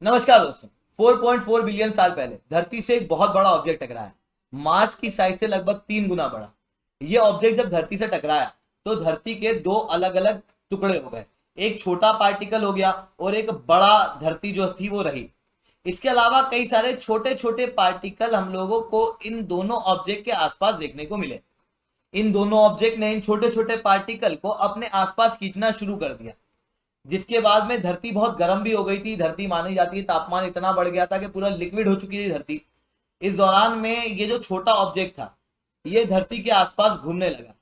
नमस्कार दोस्तों। 4.4 बिलियन साल पहले धरती से एक बहुत बड़ा ऑब्जेक्ट टकराया। मार्स की साइज से लगभग 3 गुना बड़ा। यह ऑब्जेक्ट जब धरती से टकराया तो धरती के दो अलग अलग टुकड़े हो गए। एक छोटा पार्टिकल हो गया और एक बड़ा धरती जो थी वो रही। इसके अलावा कई सारे छोटे छोटे पार्टिकल हम लोगों को इन दोनों ऑब्जेक्ट के आसपास देखने को मिले। इन दोनों ऑब्जेक्ट ने इन छोटे छोटे पार्टिकल को अपने आसपास खींचना शुरू कर दिया, जिसके बाद में धरती बहुत गर्म भी हो गई थी। धरती मानी जाती है तापमान इतना बढ़ गया था कि पूरा लिक्विड हो चुकी थी धरती। इस दौरान में ये जो छोटा ऑब्जेक्ट था ये धरती के आसपास घूमने लगा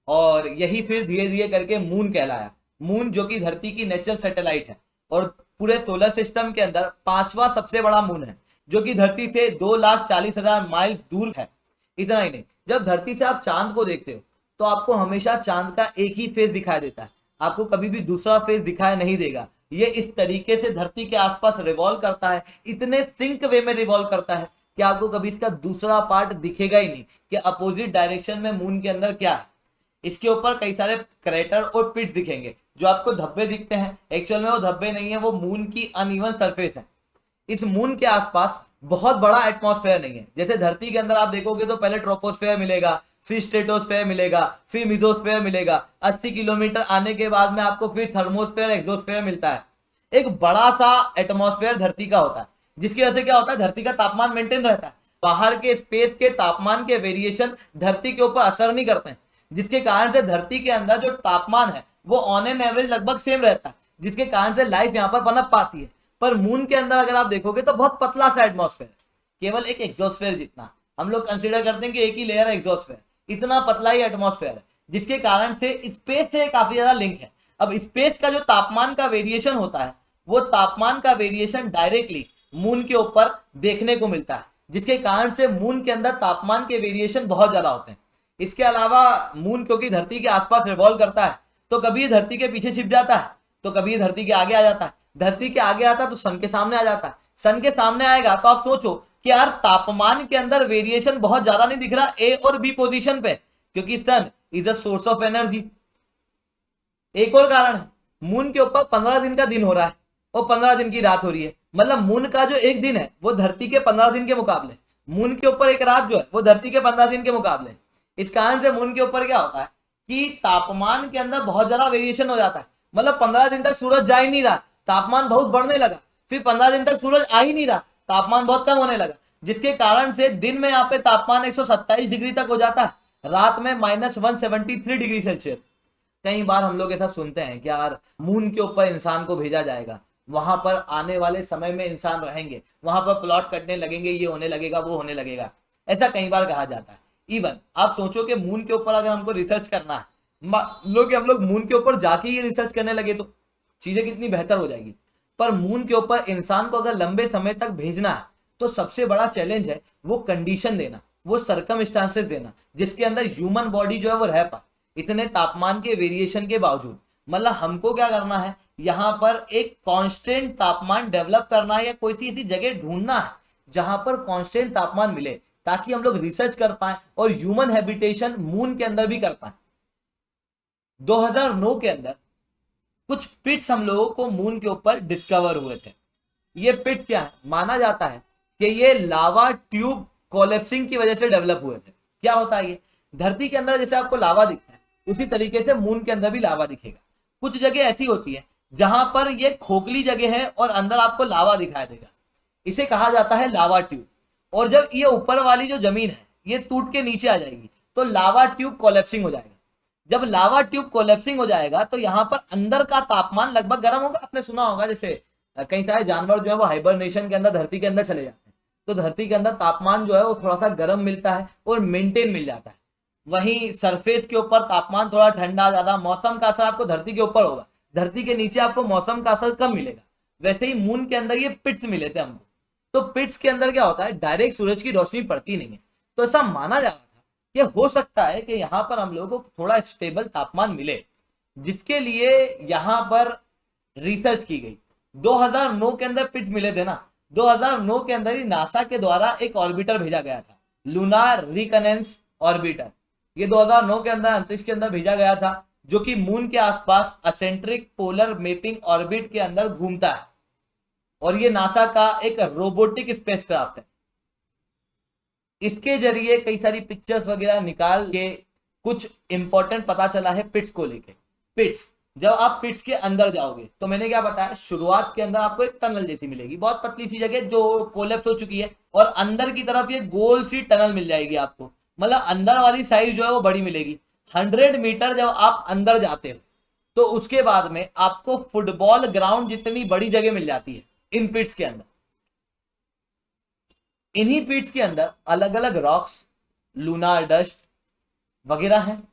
और यही फिर धीरे धीरे करके मून कहलाया। मून जो कि धरती की नेचुरल सैटेलाइट है और पूरे सोलर सिस्टम के अंदर पांचवा सबसे बड़ा मून है, जो कि धरती से 2,40,000 माइल्स दूर है। इतना ही नहीं, जब धरती से आप चांद को देखते हो तो आपको हमेशा चांद का एक ही फेस दिखाई देता है, आपको कभी भी दूसरा फेस दिखाई नहीं देगा। ये इस तरीके से धरती के आसपास रिवॉल्व करता है, इतने सिंक वे में रिवॉल्व करता है कि आपको कभी इसका दूसरा पार्ट दिखेगा ही नहीं कि अपोजिट डायरेक्शन में मून के अंदर क्या है। इसके ऊपर कई सारे क्रेटर और पिट्स दिखेंगे। जो आपको धब्बे दिखते हैं एक्चुअल में वो धब्बे नहीं है, वो मून की अनइवन सरफेस है। इस मून के आसपास बहुत बड़ा एटमॉस्फेयर नहीं है। जैसे धरती के अंदर आप देखोगे तो पहले ट्रोपोस्फेयर मिलेगा, फिर स्ट्रेटोस्फेयर मिलेगा, फिर मिजोस्फेयर मिलेगा। 80 किलोमीटर आने के बाद में आपको फिर थर्मोस्फेयर, एक्सोस्फेयर मिलता है। एक बड़ा सा एटमॉस्फेयर धरती का होता है, जिसकी वजह से क्या होता है, धरती का तापमान मेंटेन रहता है। बाहर के स्पेस के तापमान के वेरिएशन धरती के ऊपर असर नहीं करते हैं, जिसके कारण से धरती के अंदर जो तापमान है वो ऑन एन एवरेज लगभग सेम रहता है, जिसके कारण से लाइफ यहाँ पर पनप पाती है। पर मून के अंदर अगर आप देखोगे तो बहुत पतला सा एटमॉस्फेयर, केवल एक एक्सोस्फेयर जितना। हम लोग कंसीडर करते हैं कि एक ही लेयर है एक्सोस्फेयर, इतना पतला ही एटमॉस्फेयर है, जिसके कारण से स्पेस से काफी ज्यादा लिंक है। अब स्पेस का जो तापमान का वेरिएशन होता है वो तापमान का वेरिएशन डायरेक्टली मून के ऊपर देखने को मिलता है, जिसके कारण से मून के अंदर तापमान के वेरिएशन बहुत ज्यादा होते हैं। इसके अलावा मून क्योंकि धरती के आसपास रिवॉल्व करता है तो कभी धरती के पीछे छिप जाता है तो कभी धरती के आगे आ जाता है। धरती के आगे आता है तो सन के सामने आ जाता है। सन के सामने आएगा तो आप सोचो कि यार तापमान के अंदर वेरिएशन बहुत ज्यादा नहीं दिख रहा ए और बी पोजीशन पे, क्योंकि sun is a source of energy. एक और कारण है, मून के ऊपर 15 दिन का दिन हो रहा है और 15 दिन की रात हो रही है। मतलब मून का जो एक दिन है वो धरती के 15 दिन के मुकाबले, मून के ऊपर एक रात जो है वो धरती के 15 दिन के मुकाबले। इस कारण से मून के ऊपर क्या होता है कि तापमान के अंदर बहुत ज्यादा वेरिएशन हो जाता है। मतलब 15 दिन तक सूरज जा ही नहीं रहा, तापमान बहुत बढ़ने लगा। फिर 15 दिन तक सूरज आ ही नहीं रहा, तापमान बहुत कम होने लगा, जिसके कारण से दिन में यहाँ पे तापमान 127 डिग्री तक हो जाता है, रात में -173 डिग्री सेल्सियस। कई बार हम लोग ऐसा सुनते हैं कि यार मून के ऊपर इंसान को भेजा जाएगा, वहां पर आने वाले समय में इंसान रहेंगे, वहां पर प्लॉट कटने लगेंगे, ये होने लगेगा, वो होने लगेगा। ऐसा कई बार कहा जाता है। इवन आप सोचो कि मून के ऊपर अगर हमको रिसर्च करना है, हम लोग मून के ऊपर जाके ये रिसर्च करने लगे तो चीजें कितनी बेहतर हो जाएगी। पर मून के ऊपर इंसान को अगर लंबे समय तक भेजना है तो सबसे बड़ा चैलेंज है वो कंडीशन देना, वो सर्कमस्टांसेस देना जिसके अंदर ह्यूमन बॉडी जो है वो रह पाए इतने तापमान के वेरिएशन के बावजूद। मतलब हमको क्या करना है, यहाँ पर एक कांस्टेंट तापमान डेवलप करना है या कोई सी ऐसी जगह ढूंढना है जहां पर कांस्टेंट तापमान मिले, ताकि हम लोग रिसर्च कर पाए और ह्यूमन हैबिटेशन मून के अंदर भी कर पाए। 2009 के अंदर कुछ पिट्स हम लोगों को मून के ऊपर डिस्कवर हुए थे। ये पिट्स क्या है, माना जाता है कि ये लावा ट्यूब कोलेप्सिंग की वजह से डेवलप हुए थे। क्या होता है ये, धरती के अंदर जैसे आपको लावा दिखता है उसी तरीके से मून के अंदर भी लावा दिखेगा। कुछ जगह ऐसी होती है जहां पर ये खोखली जगह है और अंदर आपको लावा दिखाई देगा, इसे कहा जाता है लावा ट्यूब। और जब ये ऊपर वाली जो जमीन है ये टूट के नीचे आ जाएगी तो लावा ट्यूब कोलेप्सिंग हो जाएगा। जब लावा ट्यूब कोलेप्सिंग हो जाएगा तो यहाँ पर अंदर का तापमान लगभग गर्म होगा। आपने सुना होगा जैसे कई सारे जानवर जो है वो हाइबरनेशन के अंदर धरती के अंदर चले जाते हैं तो धरती के अंदर तापमान जो है वो थोड़ा सा गर्म मिलता है और मेंटेन मिल जाता है। वहीं सरफेस के ऊपर तापमान थोड़ा ठंडा, ज्यादा मौसम का असर आपको धरती के ऊपर होगा, धरती के नीचे आपको मौसम का असर कम मिलेगा। वैसे ही मून के अंदर ये पिट्स मिले थे हमको। तो पिट्स के अंदर क्या होता है, डायरेक्ट सूरज की रोशनी पड़ती नहीं है, तो ऐसा माना जा रहा था कि हो सकता है कि यहाँ पर हम लोगों को थोड़ा स्टेबल तापमान मिले, जिसके लिए यहाँ पर रिसर्च की गई। 2009 के अंदर पिट्स मिले थे ना, 2009 के अंदर ही नासा के द्वारा एक ऑर्बिटर भेजा गया था, लूनार रिकनेंस ऑर्बिटर। ये 2009 के अंदर अंतरिक्ष के अंदर भेजा गया था, जो कि मून के आसपास असेंट्रिक पोलर मैपिंग ऑर्बिट के अंदर घूमता है। और ये नासा का एक रोबोटिक स्पेसक्राफ्ट है। इसके जरिए कई सारी पिक्चर्स वगैरह निकाल के कुछ इंपॉर्टेंट पता चला है पिट्स को लेके। पिट्स, जब आप पिट्स के अंदर जाओगे तो मैंने क्या बताया, शुरुआत के अंदर आपको एक टनल जैसी मिलेगी, बहुत पतली सी जगह जो कोलैप्स हो चुकी है, और अंदर की तरफ ये गोल सी टनल मिल जाएगी आपको, मतलब अंदर वाली साइज जो है वो बड़ी मिलेगी। 100 मीटर जब आप अंदर जाते हो तो उसके बाद में आपको फुटबॉल ग्राउंड जितनी बड़ी जगह मिल जाती है इन पिट्स के अंदर। इन्हीं पिट्स के अंदर अलग अलग रॉक्स, लूनार डस्ट वगैरह हैं,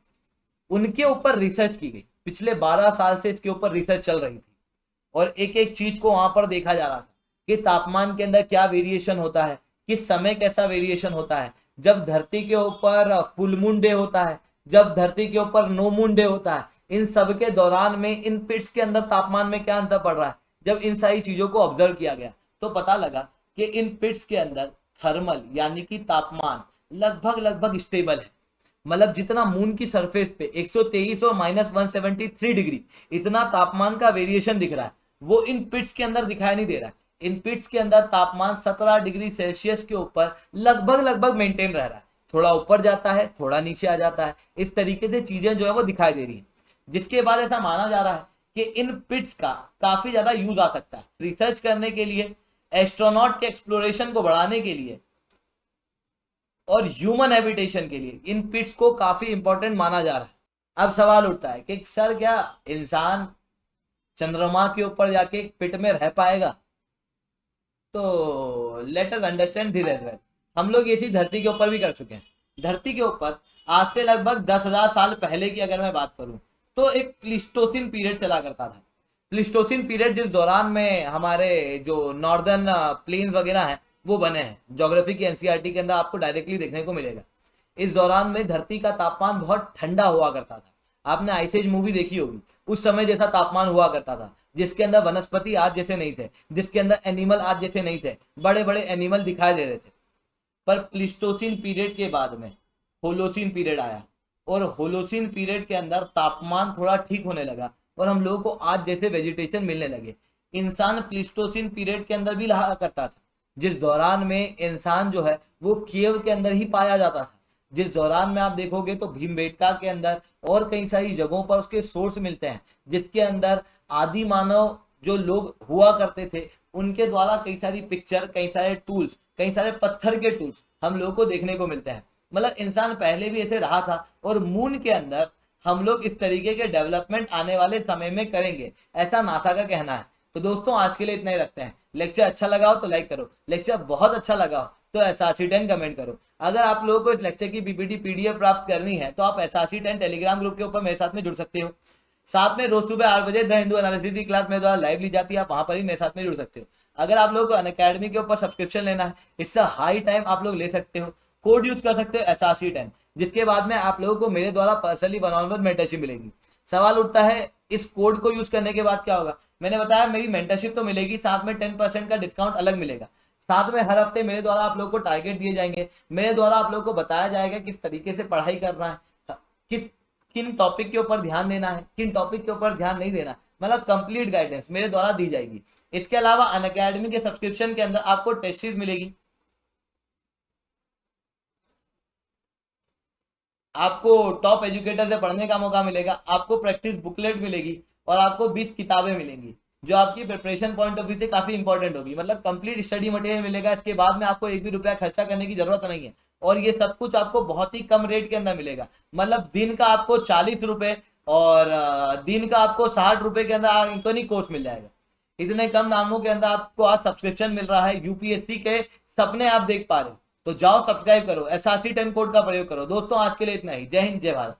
उनके ऊपर रिसर्च की गई। पिछले 12 साल से इसके ऊपर रिसर्च चल रही थी और एक एक चीज को वहां पर देखा जा रहा था कि तापमान के अंदर क्या वेरिएशन होता है, किस समय कैसा वेरिएशन होता है, जब धरती के ऊपर फुल मून डे होता है, जब धरती के ऊपर नो मून डे होता है, इन सब के दौरान में इन पिट्स के अंदर तापमान में क्या अंतर पड़ रहा है। जब इन सारी चीजों को ऑब्जर्व किया गया तो पता लगा कि इन पिट्स के अंदर थर्मल यानी कि तापमान लगभग लगभग स्टेबल है। मतलब जितना मून की सरफेस पे 123 और -173 डिग्री इतना तापमान का वेरिएशन दिख रहा है, वो इन पिट्स के अंदर दिखाई नहीं दे रहा है। इन पिट्स के अंदर तापमान 17 डिग्री सेल्सियस के ऊपर लगभग लगभग मेंटेन रह रहा है, थोड़ा ऊपर जाता है, थोड़ा नीचे आ जाता है, इस तरीके से चीजें जो है वो दिखाई दे रही है। जिसके बाद ऐसा माना जा रहा है कि इन पिट्स का काफी ज्यादा यूज आ सकता है रिसर्च करने के लिए, एस्ट्रोनॉट के एक्सप्लोरेशन को बढ़ाने के लिए और ह्यूमन हैबिटेशन के लिए इन पिट्स को काफी इंपॉर्टेंट माना जा रहा है। अब सवाल उठता है कि सर क्या इंसान चंद्रमा के ऊपर जाके एक पिट में रह पाएगा? तो let us understand this as well. हम लोग ये चीज धरती के ऊपर भी कर चुके हैं। धरती के ऊपर आज से लगभग 10,000 साल पहले की अगर मैं बात करूं तो एक प्लीस्टोसिन पीरियड चला करता था। प्लीस्टोसिन पीरियड जिस दौरान में हमारे जो नॉर्दर्न प्लेन्स वगैरह हैं वो बने हैं, ज्योग्राफी की एनसीईआरटी के अंदर आपको डायरेक्टली देखने को मिलेगा। इस दौरान में धरती का तापमान बहुत ठंडा हुआ करता था। आपने आइस एज मूवी देखी होगी, उस समय जैसा तापमान हुआ करता था, जिसके अंदर वनस्पति आज जैसे नहीं थे, जिसके अंदर एनिमल आज जैसे नहीं थे, बड़े बड़े एनिमल दिखाई दे रहे थे। पर प्लीस्टोसिन पीरियड के बाद में होलोसिन पीरियड आया और होलोसिन पीरियड के अंदर तापमान थोड़ा ठीक होने लगा और हम लोगों को आज जैसे वेजिटेशन मिलने लगे। इंसान प्लीस्टोसिन पीरियड के अंदर भी रहा करता था, जिस दौरान में इंसान जो है वो केव के अंदर ही पाया जाता था। जिस दौरान में आप देखोगे तो भीमबेटका के अंदर और कई सारी जगहों पर उसके सोर्स मिलते हैं, जिसके अंदर आदि मानव जो लोग हुआ करते थे उनके द्वारा कई सारी पिक्चर, कई सारे टूल्स, कई सारे पत्थर के टूल्स हम लोगों को देखने को मिलते हैं। मतलब इंसान पहले भी ऐसे रहा था और मून के अंदर हम लोग इस तरीके के डेवलपमेंट आने वाले समय में करेंगे, ऐसा नासा का कहना है। तो दोस्तों आज के लिए इतना ही रखते हैं। लेक्चर अच्छा लगा हो तो लाइक करो, लेक्चर बहुत अच्छा लगा हो तो SRC10 कमेंट करो। अगर आप लोगों को इस लेक्चर की PPT PDF प्राप्त करनी है तो आप SRC10 टेलीग्राम ग्रुप के ऊपर मेरे साथ में जुड़ सकते हो। साथ में रोज सुबह 8 बजे द हिंदू एनालिसिस की क्लास मेरे द्वारा लाइव ली जाती है, आप वहां पर ही मेरे साथ में जुड़ सकते हो। अगर आप लोगों को अनअकैडमी के ऊपर सब्सक्रिप्शन लेना है, इट्स अ हाई टाइम, आप लोग ले सकते हो। कोड यूज कर सकते हो SRC10, जिसके बाद में आप लोगों को मेरे द्वारा पर्सनली 1-on-1 मेंटरशिप मिलेगी। सवाल उठता है इस कोड को यूज करने के बाद क्या होगा। मैंने बताया मेरी मेंटरशिप तो मिलेगी, साथ में 10% का डिस्काउंट अलग मिलेगा। साथ में हर हफ्ते मेरे द्वारा आप लोगों को टारगेट दिए जाएंगे, मेरे द्वारा आप लोगों को बताया जाएगा किस तरीके से पढ़ाई करना है, किन टॉपिक के ऊपर ध्यान देना है, किन टॉपिक के ऊपर ध्यान नहीं देना, मतलब कंप्लीट गाइडेंस मेरे द्वारा दी जाएगी। इसके अलावा अनअकैडमी के सब्सक्रिप्शन के अंदर आपको टेस्ट सीरीज मिलेगी, आपको टॉप एजुकेटर से पढ़ने का मौका मिलेगा, आपको प्रैक्टिस बुकलेट मिलेगी और आपको 20 किताबें मिलेंगी जो आपकी प्रिपरेशन पॉइंट ऑफ व्यू से काफी इंपॉर्टेंट होगी। मतलब कंप्लीट स्टडी मटेरियल मिलेगा। इसके बाद में आपको 1 भी रुपया खर्चा करने की जरूरत नहीं है और ये सब कुछ आपको बहुत ही कम रेट के अंदर मिलेगा। मतलब दिन का आपको 40 रुपए और दिन का आपको 60 रुपए के अंदर इनको कोर्स मिल जाएगा। इतने कम दामों के अंदर आपको आज सब्सक्रिप्शन मिल रहा है। यूपीएससी के सपने आप देख पा रहे हो तो जाओ सब्सक्राइब करो, SRC10 कोड का प्रयोग करो। दोस्तों आज के लिए इतना ही। जय हिंद, जय भारत।